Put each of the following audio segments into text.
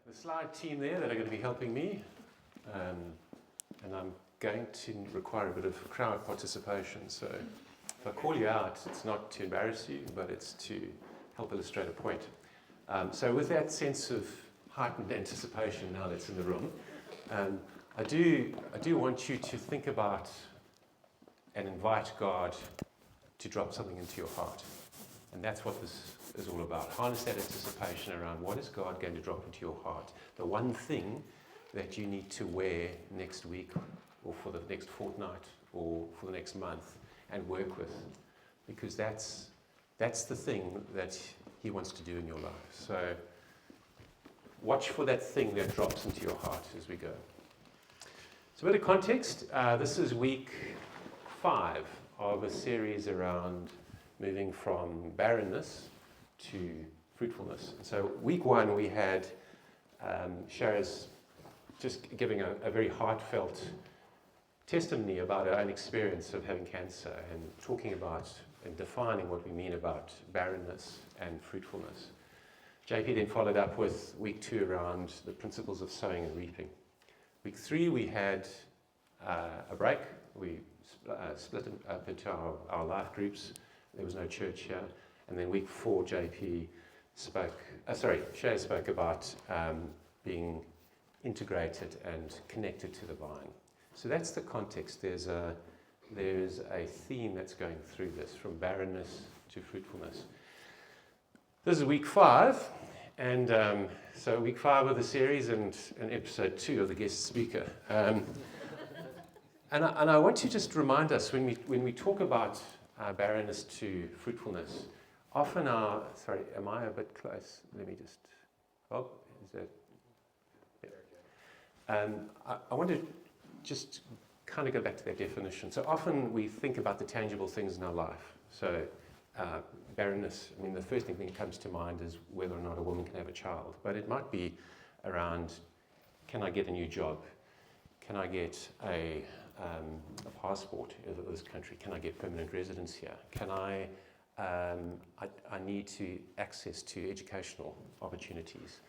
the slide team there that are going to be helping me, and I'm going to require a bit of crowd participation. So if I call you out, it's not to embarrass you, but it's to help illustrate a point. So with that sense of heightened anticipation now that's in the room, I do want you to think about and invite God to drop something into your heart. And that's what this is all about. Harness that anticipation around what is God going to drop into your heart. The one thing that you need to wear next week or for the next fortnight or for the next month and work with. Because that's the thing that He wants to do in your life. So watch for that thing that drops into your heart as we go. So a bit of context. This is week 5 of a series around moving from barrenness to fruitfulness. So week 1 we had Sharaz just giving a very heartfelt testimony about her own experience of having cancer and talking about and defining what we mean about barrenness and fruitfulness. JP then followed up with week 2 around the principles of sowing and reaping. Week 3 we had a break. We split up into our life groups. There was no church here. And then week 4 JP Shay spoke about being integrated and connected to the vine. So that's the context. There's a theme that's going through this, from barrenness to fruitfulness. This is week 5, and so week 5 of the series and episode 2 of the guest speaker. And I want to just remind us when we talk about barrenness to fruitfulness, often am I a bit close? Let me just, is that? Yeah. I want to just kind of go back to that definition. So often we think about the tangible things in our life. So barrenness, I mean, the first thing that comes to mind is whether or not a woman can have a child. But it might be around, can I get a new job? Can I get a passport of this country? Can I get permanent residence here? Can I need to access to educational opportunities.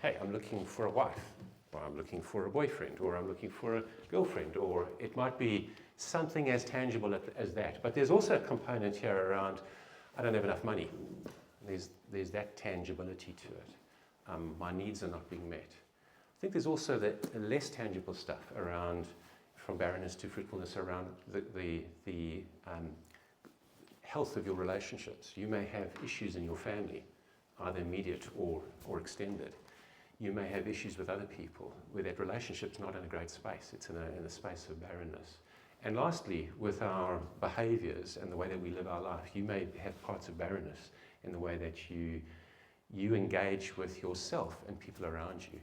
Hey, I'm looking for a wife, or I'm looking for a boyfriend, or I'm looking for a girlfriend, or it might be something as tangible as that. But there's also a component here around, I don't have enough money. There's that tangibility to it. My needs are not being met. I think there's also the less tangible stuff around, from barrenness to fruitfulness, around the health of your relationships. You may have issues in your family, either immediate or extended. You may have issues with other people where that relationship's not in a great space. It's in a space of barrenness. And lastly, with our behaviors and the way that we live our life, you may have parts of barrenness in the way that you engage with yourself and people around you.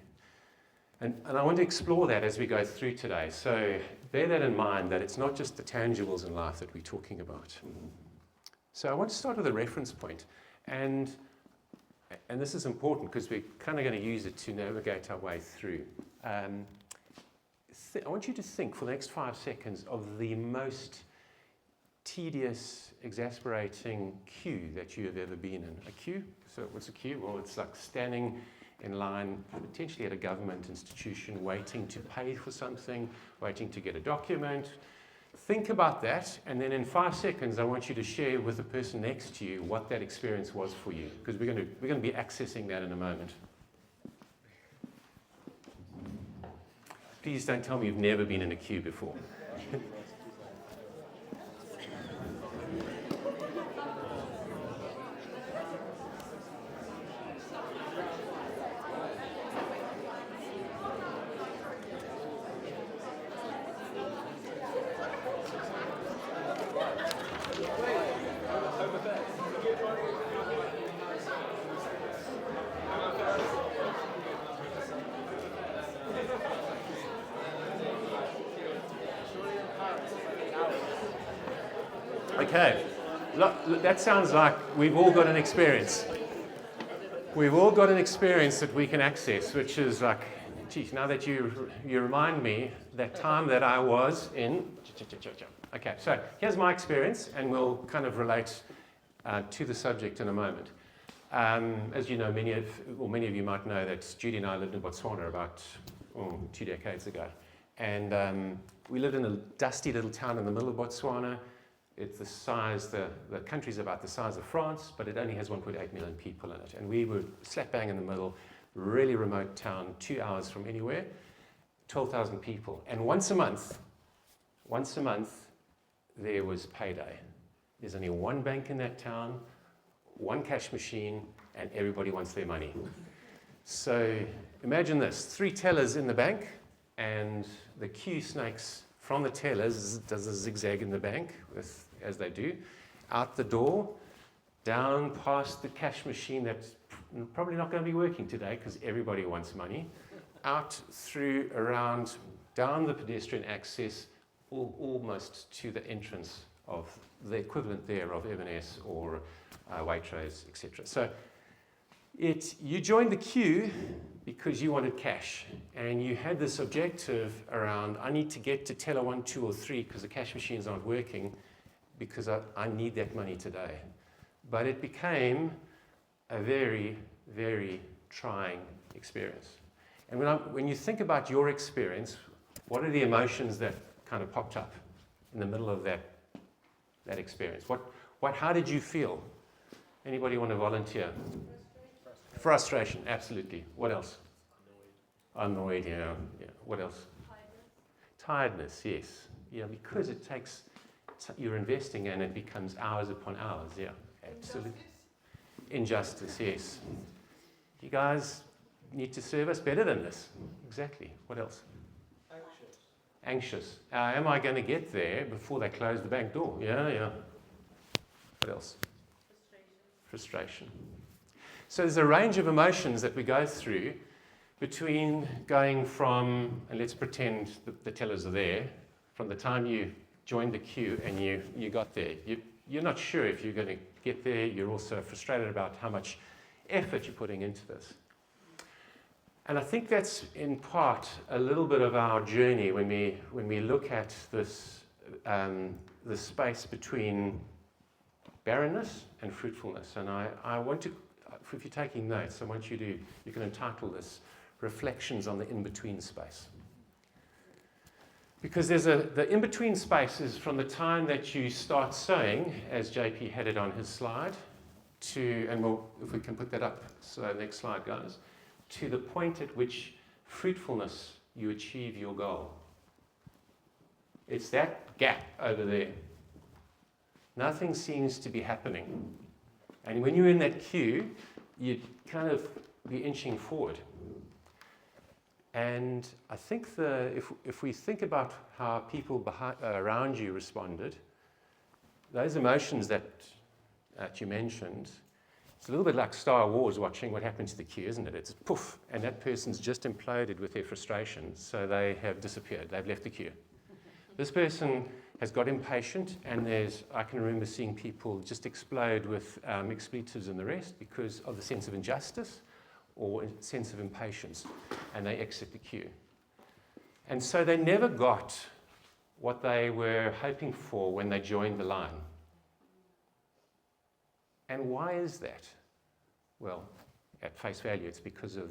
And I want to explore that as we go through today. So bear that in mind, that it's not just the tangibles in life that we're talking about. So I want to start with a reference point. And this is important because we're kind of going to use it to navigate our way through. I want you to think for the next 5 seconds of the most tedious, exasperating queue that you have ever been in. A queue? So what's a queue? Well, it's like standing in line, potentially at a government institution, waiting to pay for something, waiting to get a document. Think about that, and then in 5 seconds, I want you to share with the person next to you what that experience was for you, because we're going to be accessing that in a moment. Please don't tell me you've never been in a queue before. Okay, look, that sounds like we've all got an experience. We've all got an experience that we can access, which is like, geez, now that you remind me that time that I was in. Okay, so here's my experience, and we'll kind of relate to the subject in a moment. As you know, many of you might know that Judy and I lived in Botswana about 2 decades ago. And we lived in a dusty little town in the middle of Botswana. It's the size, the country's about the size of France, but it only has 1.8 million people in it. And we were slap bang in the middle, really remote town, 2 hours from anywhere, 12,000 people. And once a month, there was payday. There's only one bank in that town, one cash machine, and everybody wants their money. So imagine this, 3 tellers in the bank, and the queue snakes from the tellers, does a zigzag in the bank, as they do, out the door, down past the cash machine that's probably not going to be working today because everybody wants money, out through, around, down the pedestrian access, almost to the entrance of the equivalent there of M&S or Waitrose, etc. So you joined the queue because you wanted cash, and you had this objective around, I need to get to teller 1, 2, or 3 because the cash machines aren't working because I need that money today. But it became a very, very trying experience. And when you think about your experience, what are the emotions that kind of popped up in the middle of that experience? How did you feel? Anybody want to volunteer? Frustration, absolutely. What else? Annoyed, yeah. What else? Tiredness, yes. Yeah, because it takes, you're investing and it becomes hours upon hours, yeah. Absolutely. Injustice, yes. You guys need to serve us better than this. Exactly. What else? Anxious. Am I going to get there before they close the bank door? Yeah. What else? Frustration. So there's a range of emotions that we go through between going from, and let's pretend the tellers are there, from the time you joined the queue and you got there. You're not sure if you're going to get there. You're also frustrated about how much effort you're putting into this. And I think that's in part a little bit of our journey when we look at this the space between barrenness and fruitfulness. And I want to, if you're taking notes, I want you can entitle this Reflections on the In-Between Space. Because there's the in-between space is from the time that you start sowing, as JP had it on his slide, if we can put that up, so next slide guys, to the point at which fruitfulness, you achieve your goal. It's that gap over there. Nothing seems to be happening. And when you're in that queue, you kind of be inching forward. And I think if we think about how people around you responded, those emotions that you mentioned, it's a little bit like Star Wars watching what happened to the queue, isn't it? It's poof, and that person's just imploded with their frustration, so they have disappeared. They've left the queue. This person has got impatient, and I can remember seeing people just explode with expletives and the rest because of the sense of injustice or sense of impatience, and they exit the queue. And so they never got what they were hoping for when they joined the line. And why is that? Well, at face value, it's because of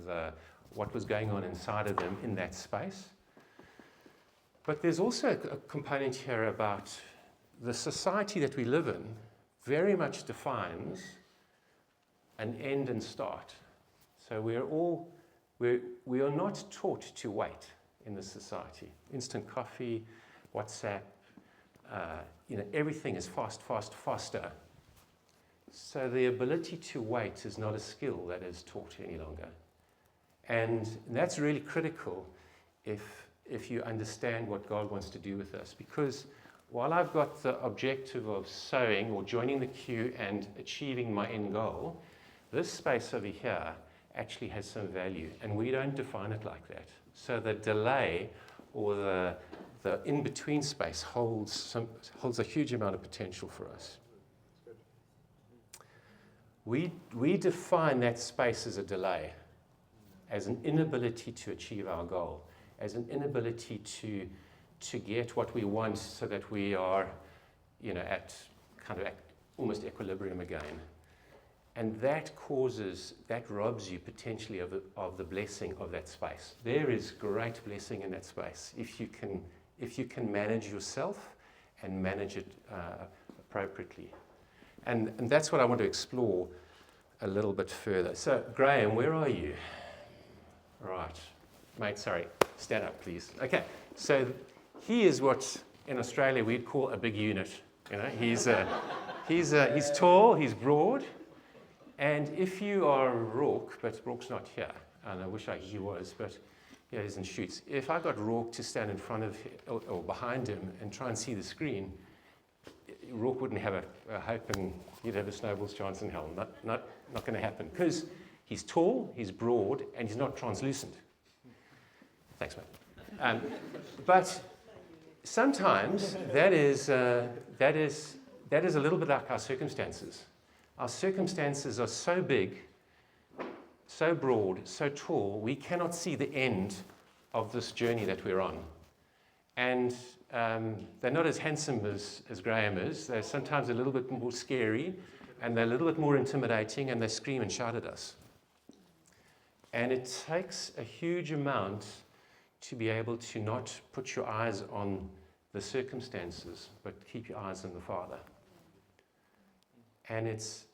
what was going on inside of them in that space. But there's also a component here about the society that we live in very much defines an end and start. So we are not taught to wait in this society. Instant coffee, WhatsApp, everything is faster. So the ability to wait is not a skill that is taught any longer. And that's really critical if you understand what God wants to do with us. Because while I've got the objective of sowing or joining the queue and achieving my end goal, this space over here actually has some value, and we don't define it like that. So the delay or the in-between space holds a huge amount of potential for us. We define that space as a delay, as an inability to achieve our goal, as an inability to get what we want so that we are, at kind of almost equilibrium again. And that robs you potentially of the blessing of that space. There is great blessing in that space if you can manage yourself and manage it appropriately. And that's what I want to explore a little bit further. So, Graham, where are you? Right. Mate, sorry. Stand up, please. Okay. So he is what in Australia we'd call a big unit. You know, he's tall, he's broad. And if you are Rourke, but Rourke's not here, and I wish he was, but yeah, he's in shoots. If I got Rourke to stand in front of him, or behind him and try and see the screen, Rourke wouldn't have a hope, and he'd have a snowball's chance in hell. Not going to happen, because he's tall, he's broad, and he's not translucent. Thanks, mate. But sometimes that is a little bit like our circumstances. Our circumstances are so big, so broad, so tall, we cannot see the end of this journey that we're on. And they're not as handsome as Graham is. They're sometimes a little bit more scary, and they're a little bit more intimidating, and they scream and shout at us. And it takes a huge amount to be able to not put your eyes on the circumstances, but keep your eyes on the Father. And it's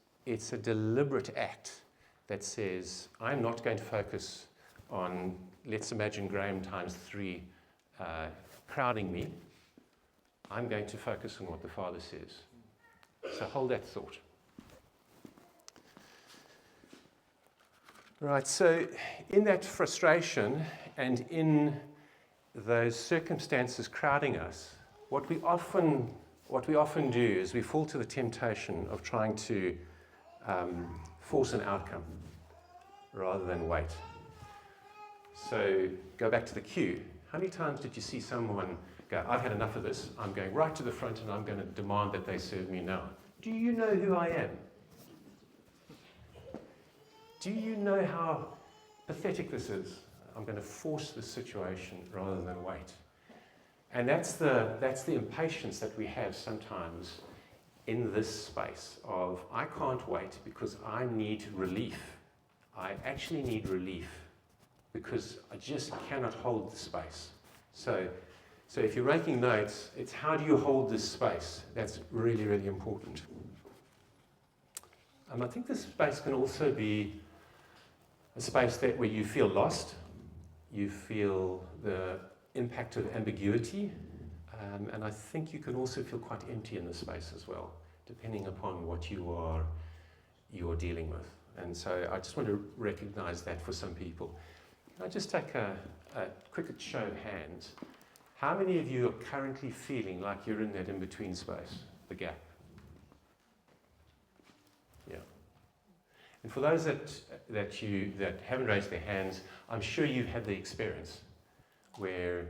a deliberate act that says, I'm not going to focus on, let's imagine Graham times 3 crowding me. I'm going to focus on what the Father says. So hold that thought. Right, so in that frustration and in those circumstances crowding us, what we often do is we fall to the temptation of trying to force an outcome rather than wait. So go back to the queue. How many times did you see someone go, I've had enough of this, I'm going right to the front and I'm going to demand that they serve me now? Do you know who I am? Do you know how pathetic this is? I'm going to force this situation rather than wait. And that's the impatience that we have sometimes in this space of, I can't wait because I need relief. I actually need relief because I just cannot hold the space. So if you're making notes, it's how do you hold this space? That's really, really important. I think this space can also be a space where you feel lost, you feel the impact of ambiguity, and I think you can also feel quite empty in this space as well, depending upon what you are dealing with. And so I just want to recognize that for some people. Can I just take a quick show of hands? How many of you are currently feeling like you're in that in-between space, the gap? Yeah. And for those that haven't raised their hands, I'm sure you've had the experience where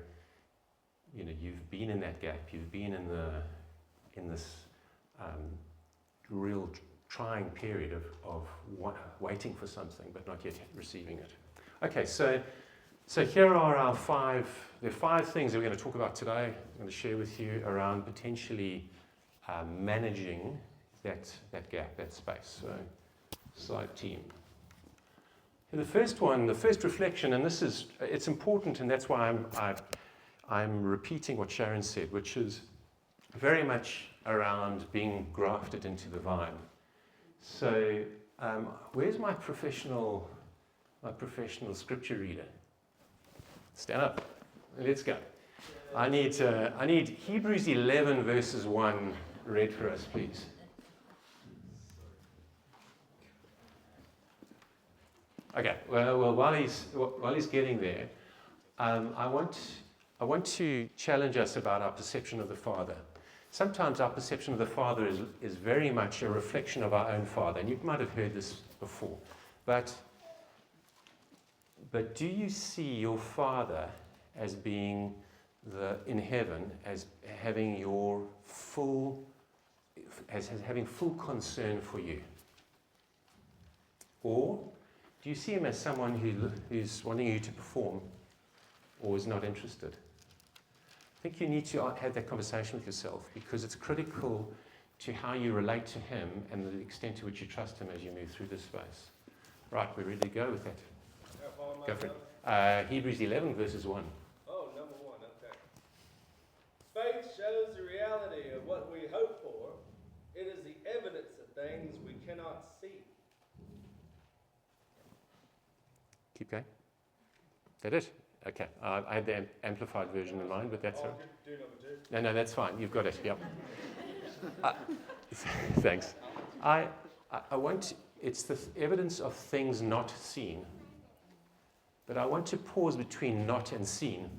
you've been in that gap, you've been in this real trying period of waiting for something but not yet receiving it. Okay, so here are there are 5 things that we're going to talk about today. I'm going to share with you around potentially managing that gap, that space. So, slide team. And the first reflection, and it's important, and that's why I'm repeating what Sharon said, which is very much around being grafted into the vine. So, where's my professional scripture reader? Stand up. Let's go. I need Hebrews 11 verses 1 read for us, please. Okay. Well, while he's getting there, I want to challenge us about our perception of the Father. Sometimes our perception of the Father is very much a reflection of our own Father, and you might have heard this before. But do you see your Father as being in heaven, as having having full concern for you? Or do you see him as someone who's wanting you to perform or is not interested? I think you need to have that conversation with yourself, because it's critical to how you relate to him and the extent to which you trust him as you move through this space. Right, we're ready to go with that. Go for it. Hebrews 11, verses 1. Oh, number 1, okay. Faith shows the reality of what we hope for. It is the evidence of things we cannot see. Keep going. Is that it? Okay. I had the amplified version in mind, but that's all right. Do number 2. No, that's fine. You've got it. Yep. Thanks. I want, it's the evidence of things not seen. But I want to pause between not and seen.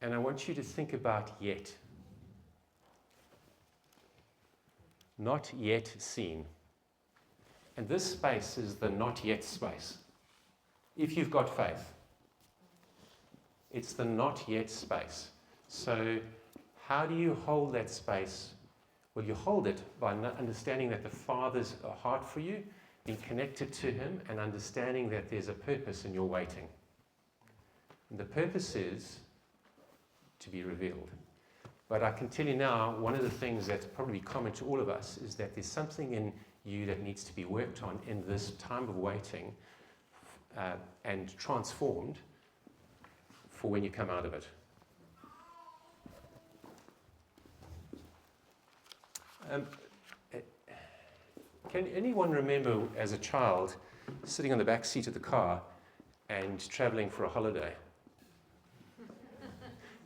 And I want you to think about yet. Not yet seen. And this space is the not yet space. If you've got faith, it's the not yet space. So how do you hold that space? Well, you hold it by understanding that the Father's heart for you, being connected to him, and understanding that there's a purpose in your waiting. And the purpose is to be revealed. But I can tell you now, one of the things that's probably common to all of us is that there's something in you that needs to be worked on in this time of waiting and transformed for when you come out of it. Can anyone remember as a child sitting on the back seat of the car and traveling for a holiday?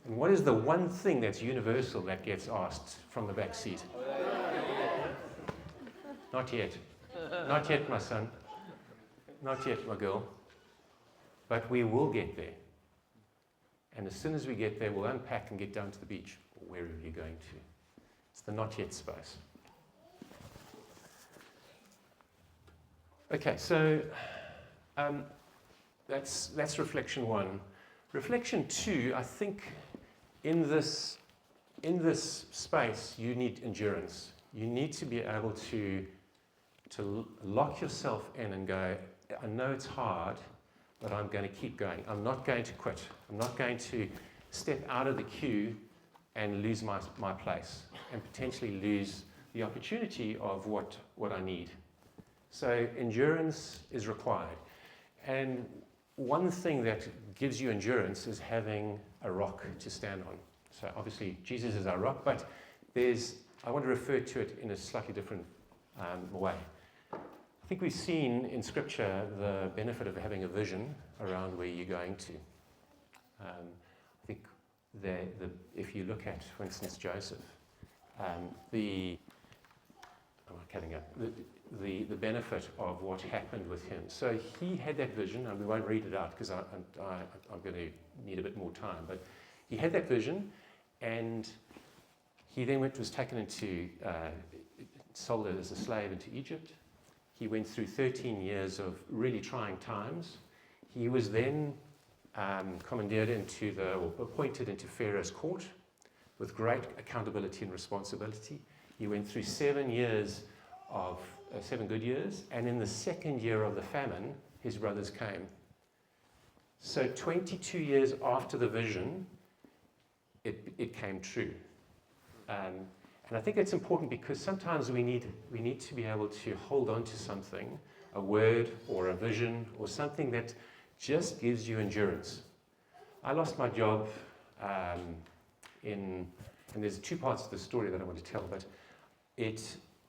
And what is the one thing that's universal that gets asked from the back seat? Not yet. Not yet, my son. Not yet, my girl. But we will get there. And as soon as we get there, we'll unpack and get down to the beach, or wherever you're going to. It's the not yet space. Okay, so that's reflection 1. Reflection 2, I think in this space, you need endurance. You need to be able to lock yourself in and go, I know it's hard, but I'm going to keep going. I'm not going to quit. I'm not going to step out of the queue and lose my place and potentially lose the opportunity of what I need. So endurance is required. And one thing that gives you endurance is having a rock to stand on. So obviously Jesus is our rock, but I want to refer to it in a slightly different way. I think we've seen in Scripture the benefit of having a vision around where you're going to. I think if you look at, for instance, Joseph, the benefit of what happened with him. So he had that vision, and we won't read it out because I'm going to need a bit more time. But he had that vision, and he then was taken into, sold as a slave into Egypt. He went through 13 years of really trying times. He was then commandeered appointed into Pharaoh's court with great accountability and responsibility. He went through 7 years of 7 good years, and in the second year of the famine, his brothers came. So 22 years after the vision, it came true. And I think it's important because sometimes we need to be able to hold on to something, a word or a vision or something that just gives you endurance. I lost my job and there's 2 parts to the story that I want to tell, but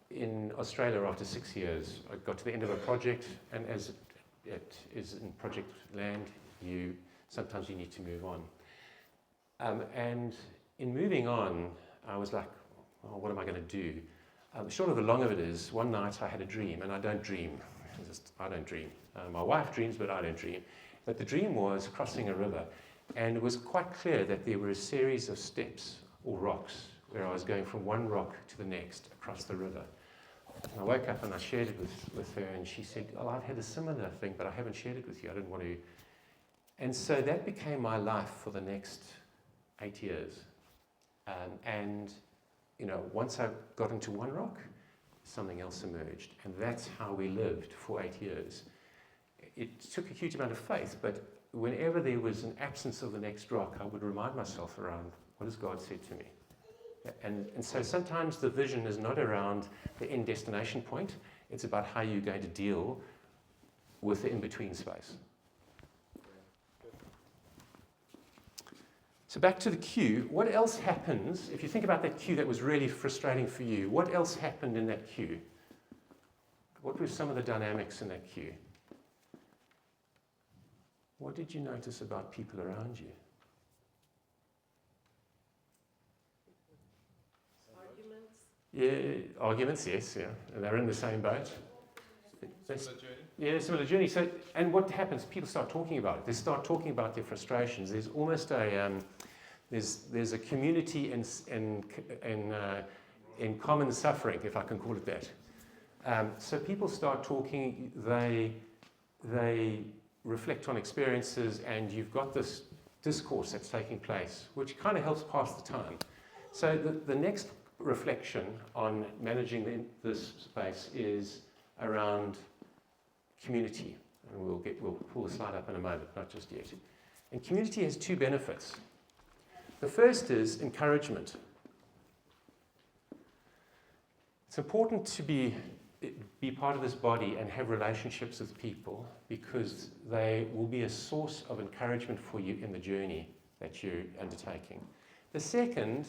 in Australia after 6 years, I got to the end of a project, and as it is in project land, sometimes you need to move on. And in moving on, I was like, oh, what am I going to do? The short of the long of it is, one night I had a dream, and I don't dream. I don't dream. My wife dreams, but I don't dream. But the dream was crossing a river, and it was quite clear that there were a series of steps or rocks where I was going from one rock to the next across the river. And I woke up and I shared it with her, and she said, oh, I've had a similar thing, but I haven't shared it with you. I didn't want to. And so that became my life for the next 8 years. Once I got into one rock, something else emerged. And that's how we lived for 8 years. It took a huge amount of faith, but whenever there was an absence of the next rock, I would remind myself around, what has God said to me? And so sometimes the vision is not around the end destination point, it's about how you're going to deal with the in-between space. So back to the queue, what else happens, if you think about that queue that was really frustrating for you, what else happened in that queue? What were some of the dynamics in that queue? What did you notice about people around you? Arguments? Yeah, arguments, yes, yeah. And they're in the same boat. Similar journey. Yeah, similar journey. So, and what happens? People start talking about it. They start talking about their frustrations. There's almost a there's a community in common suffering, if I can call it that. So people start talking. They reflect on experiences, and you've got this discourse that's taking place, which kind of helps pass the time. So the next reflection on managing this space is around community, and we'll pull the slide up in a moment, not just yet. And community has two benefits. The first is encouragement. It's important to be part of this body and have relationships with people because they will be a source of encouragement for you in the journey that you're undertaking. The second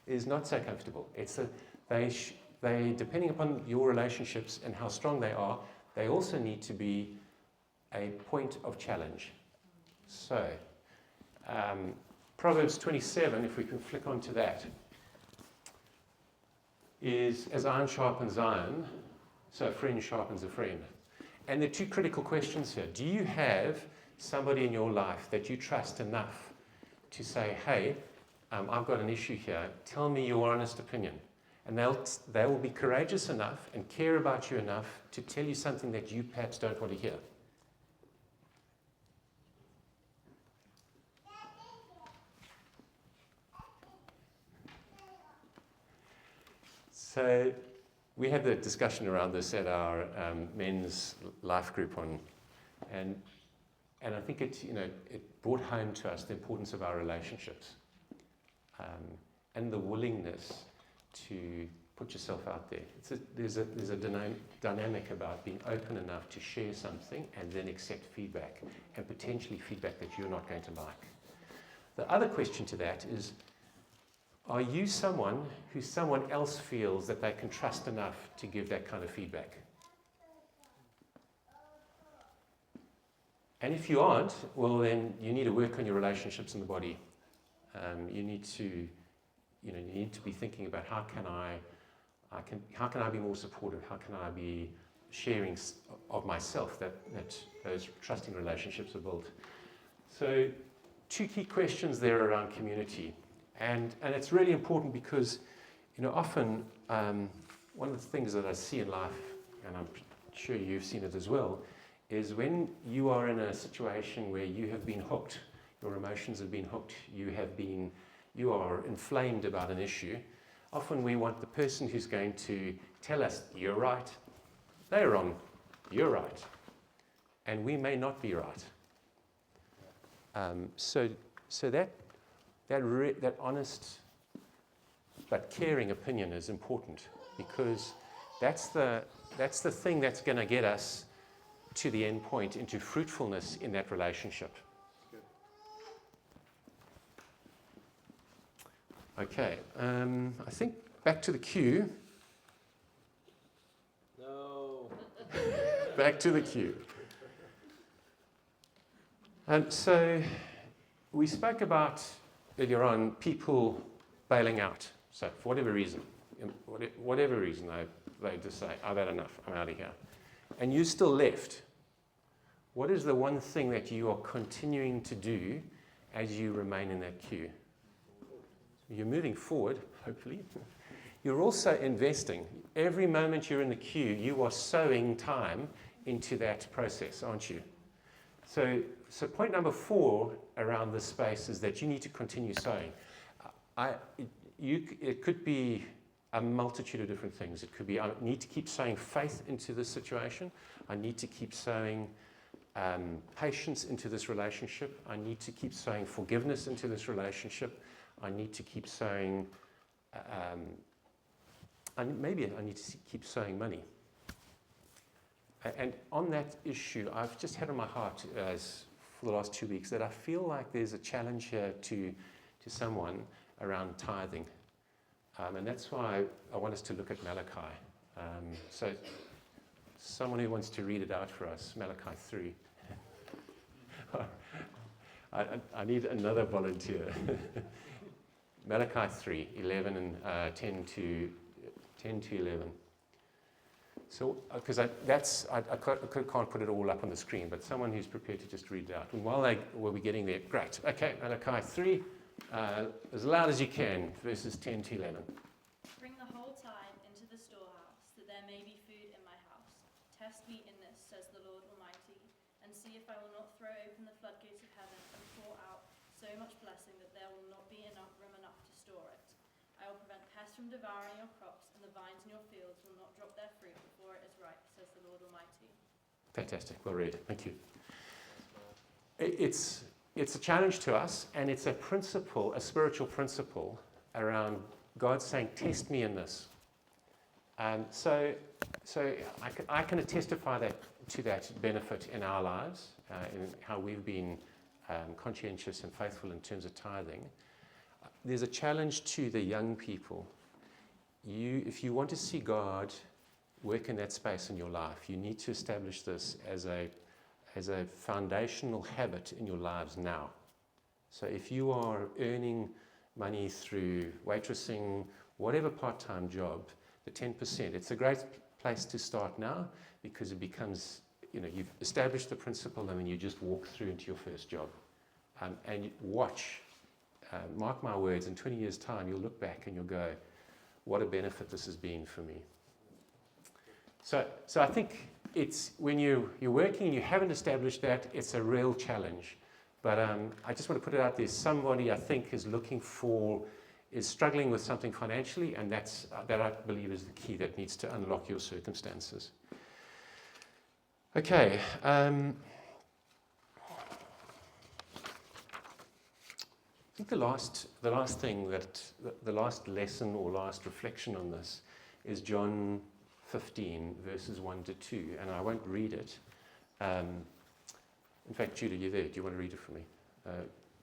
is not so comfortable. It's that they, depending upon your relationships and how strong they are, they also need to be a point of challenge. So, Proverbs 27, if we can flick onto that, is as iron sharpens iron, so a friend sharpens a friend. And there are two critical questions here. Do you have somebody in your life that you trust enough to say, hey, I've got an issue here, tell me your honest opinion? And they will be courageous enough and care about you enough to tell you something that you perhaps don't want to hear. So we had the discussion around this at our men's life group and I think it brought home to us the importance of our relationships and the willingness to put yourself out there. There's a dynamic about being open enough to share something and then accept feedback, and potentially feedback that you're not going to like. The other question to that is, are you someone who someone else feels that they can trust enough to give that kind of feedback? And if you aren't, well then you need to work on your relationships in the body. You need to be thinking about how can I be more supportive? How can I be sharing of myself that those trusting relationships are built? So, two key questions there around community, and it's really important because often one of the things that I see in life, and I'm sure you've seen it as well, is when you are in a situation where you have been hooked, your emotions have been hooked, you are inflamed about an issue. Often we want the person who's going to tell us, you're right, they're wrong, you're right. And we may not be right. So that honest but caring opinion is important, because that's the thing that's going to get us to the end point, into fruitfulness in that relationship. Okay, I think back to the queue. No. Back to the queue. So we spoke about earlier on people bailing out. So for whatever reason, they just say, I've had enough, I'm out of here. And you're still left. What is the one thing that you are continuing to do as you remain in that queue? You're moving forward, hopefully. You're also investing. Every moment you're in the queue, you are sowing time into that process, aren't you? So point number 4 around this space is that you need to continue sowing. It could be a multitude of different things. It could be, I need to keep sowing faith into this situation. I need to keep sowing patience into this relationship. I need to keep sowing forgiveness into this relationship. I need to keep sowing maybe I need to keep sowing money. And on that issue, I've just had on my heart for the last 2 weeks that I feel like there's a challenge here to someone around tithing. And that's why I want us to look at Malachi. So someone who wants to read it out for us, Malachi 3. I need another volunteer. Malachi 3, 11 and 10 to 11. So, because I can't put it all up on the screen, but someone who's prepared to just read it out. And while we're getting there, great. Okay, Malachi 3, as loud as you can, verses 10 to 11. Bring the whole tithe into the storehouse, that there may be food in my house. Test me in this, says the Lord Almighty, and see if I will not throw open the floodgates of heaven and pour out so much blessing that there will not be room enough to store it. I will prevent pests from devouring your crops, and the vines in your fields will not drop their fruit before it is ripe, says the Lord Almighty. Fantastic. Well read. Thank you. It's a challenge to us, and it's a principle, a spiritual principle around God saying, test me in this. So I can testify to that benefit in our lives, in how we've been conscientious and faithful in terms of tithing. There's a challenge to the young people. If you want to see God work in that space in your life, you need to establish this as a foundational habit in your lives now. So if you are earning money through waitressing, whatever part-time job, the 10%, it's a great place to start now, because it becomes, you've established the principle, and then you just walk through into your first job. And watch, mark my words, in 20 years' time, you'll look back and you'll go, what a benefit this has been for me. So I think it's when you're working and you haven't established that, it's a real challenge. But I just want to put it out there. Somebody, I think, is struggling with something financially, and that I believe is the key that needs to unlock your circumstances. Okay. I think the last lesson or last reflection on this is John 15, verses 1 to 2, and I won't read it. In fact, Judah, you're there. Do you want to read it for me?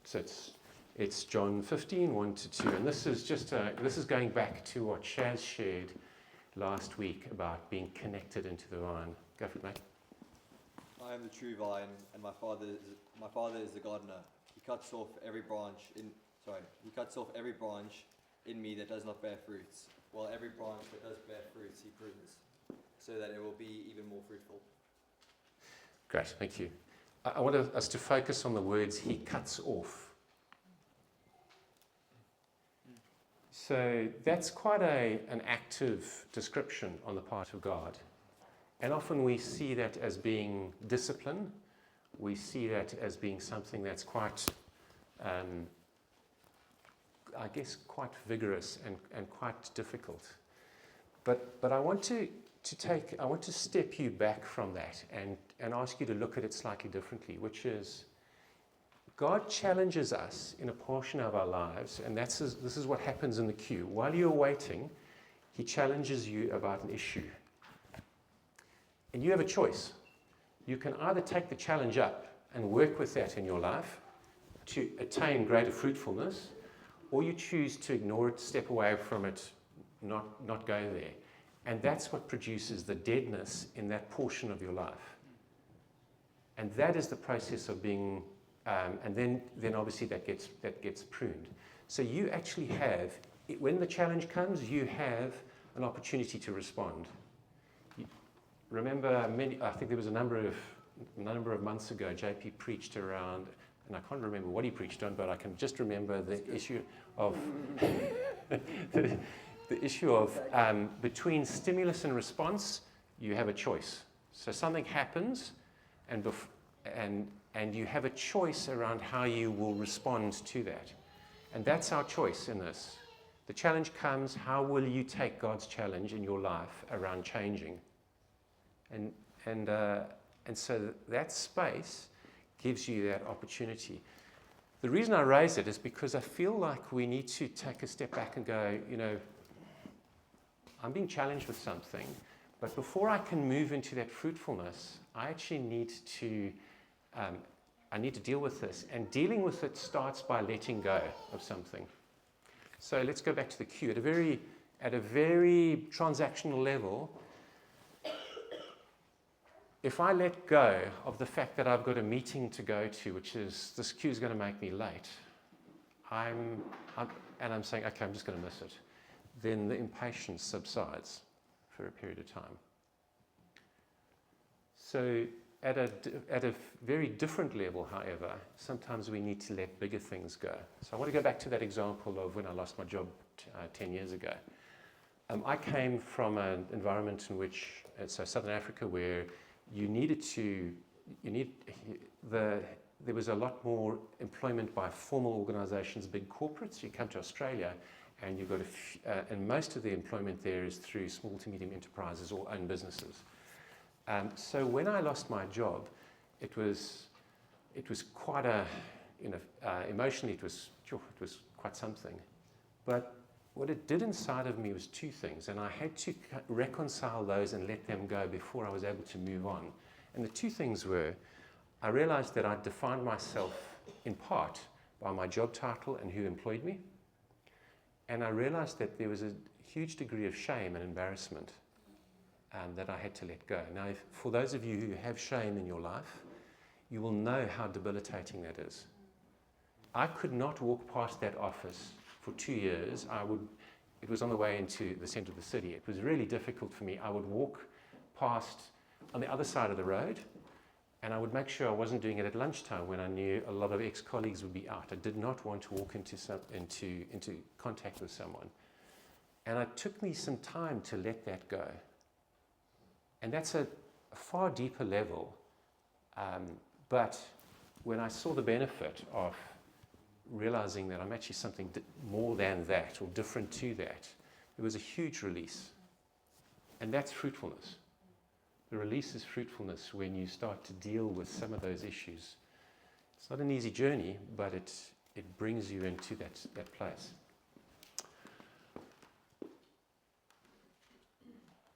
So it's John 15, 1 to 2, and this is going back to what Shaz shared last week about being connected into the vine. Go for it, mate. I am the true vine, and my father is the gardener. He cuts off every branch in me that does not bear fruits, while every branch that does bear fruits he prunes, so that it will be even more fruitful. Great, thank you. I want us to focus on the words he cuts off. So that's quite an active description on the part of God. And often we see that as being discipline. We see that as being something that's quite, quite vigorous and quite difficult. But I want to step you back from that and ask you to look at it slightly differently, which is God challenges us in a portion of our lives, and this is what happens in the queue. While you're waiting, he challenges you about an issue. And you have a choice. You can either take the challenge up and work with that in your life to attain greater fruitfulness, or you choose to ignore it, step away from it, not go there. And that's what produces the deadness in that portion of your life. And that is the process of being, and then obviously that gets pruned. So you actually have, when the challenge comes, you have an opportunity to respond. Remember, I think there was a number of months ago, JP preached around, and I can't remember what he preached on, but I can just remember the issue of the issue of between stimulus and response, you have a choice. So something happens, and you have a choice around how you will respond to that. And that's our choice in this. The challenge comes, how will you take God's challenge in your life around changing? And so that space gives you that opportunity. The reason I raise it is because I feel like we need to take a step back and go, I'm being challenged with something, but before I can move into that fruitfulness, I actually need to deal with this. And dealing with it starts by letting go of something. So let's go back to the cue. At a very transactional level, if I let go of the fact that I've got a meeting to go to, which is this queue is going to make me late, and I'm saying, okay, I'm just going to miss it, then the impatience subsides for a period of time. So at a very different level, however, sometimes we need to let bigger things go. So I want to go back to that example of when I lost my job 10 years ago. I came from an environment in which, so Southern Africa, where there was a lot more employment by formal organizations, big corporates. You come to Australia and you've got and most of the employment there is through small to medium enterprises or own businesses. So when I lost my job, it was quite emotionally it was quite something. But what it did inside of me was two things, and I had to reconcile those and let them go before I was able to move on. And the two things were, I realized that I'd defined myself in part by my job title and who employed me. And I realized that there was a huge degree of shame and embarrassment that I had to let go. Now, for those of you who have shame in your life, you will know how debilitating that is. I could not walk past that office for 2 years. It was on the way into the center of the city. It was really difficult for me. I would walk past on the other side of the road, and I would make sure I wasn't doing it at lunchtime when I knew a lot of ex-colleagues would be out. I did not want to walk into contact with someone. And it took me some time to let that go. And that's a far deeper level. But when I saw the benefit of realizing that I'm actually something more than that or different to that, it was a huge release. And that's fruitfulness. The release is fruitfulness when you start to deal with some of those issues. It's not an easy journey, but it brings you into that place.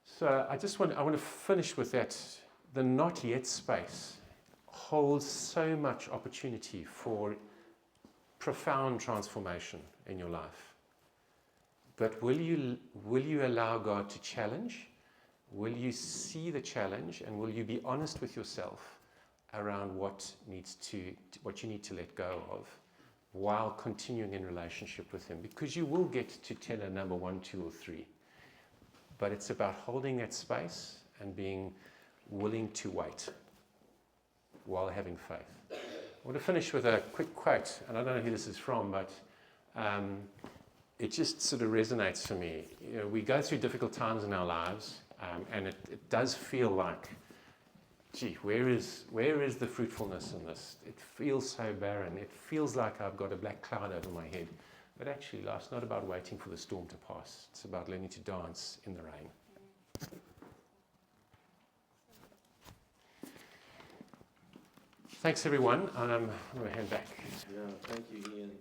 So I want to finish with that. The not yet space holds so much opportunity for profound transformation in your life. But will you allow God to challenge? Will you see the challenge, and will you be honest with yourself around what you need to let go of while continuing in relationship with Him? Because you will get to teller number 1, 2, or 3. But it's about holding that space and being willing to wait while having faith. I want to finish with a quick quote, and I don't know who this is from, but it just sort of resonates for me. We go through difficult times in our lives, and it does feel like, gee, where is the fruitfulness in this? It feels so barren. It feels like I've got a black cloud over my head. But actually, life's not about waiting for the storm to pass. It's about learning to dance in the rain. Thanks, everyone. I'm going to hand back. Yeah, thank you, Iain.